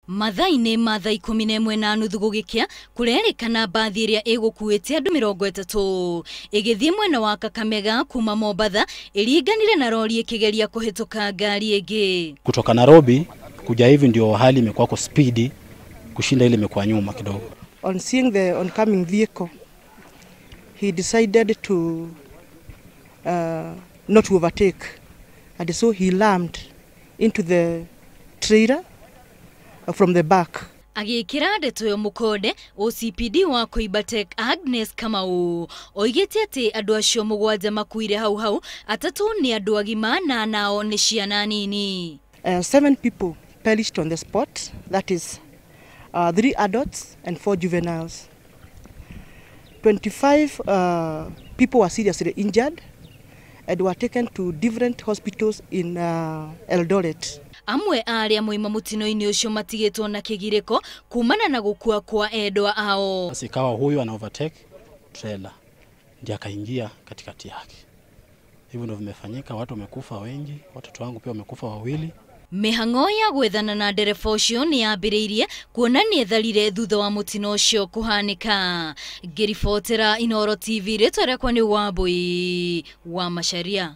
Mathaa-inĩ ma thaa 11:30 gũgĩkĩa kũrerĩkana mbathi ĩrĩa ĩgũkuĩte andũ 30 ĩgĩthiĩ mwena wa Kakamega kuma Mombatha ĩringanire na lori ĩkĩgeria kũhĩtũka ngari ĩngĩ. Kutoka Nairobi kuja hivi ndio hali imekuwa kwa speed kushinda ile imekuwa nyuma kidogo. On seeing the oncoming vehicle, he decided to not to overtake, and so he rammed into the trailer from the back. Agĩkĩra ndeto yo mũkonde OCPD wa Koibatek Agnes Kamau oigĩte atĩ andũ acio mugwanja makuire hau atatũ nĩ andũ agima na nao nĩ ciana nini. 7 people perished on the spot, that is 3 adults and 4 juveniles. 25 people were seriously injured and were taken to different hospitals in Eldoret. Amwe arĩa moima mutino-ini ucio matigĩtwo na kĩgirĩko kumana na gukua kwa endwa ao. Basi ikawa huyu ana overtake trailer ndiye akaingia katikati yake. Hivyo ndio vimefanyika, watu wamekufa wengi, watoto wangu pia wamekufa wawili. Mĩhang'o ya gwethana na ndereba ũcio nĩ yambĩrĩirie kuona nĩ etharire thutha wa mutino ũcio kũhanĩka. Ngĩribotera Inooro TV, rĩtwa rĩakwa nĩ Wambui wa Macharia.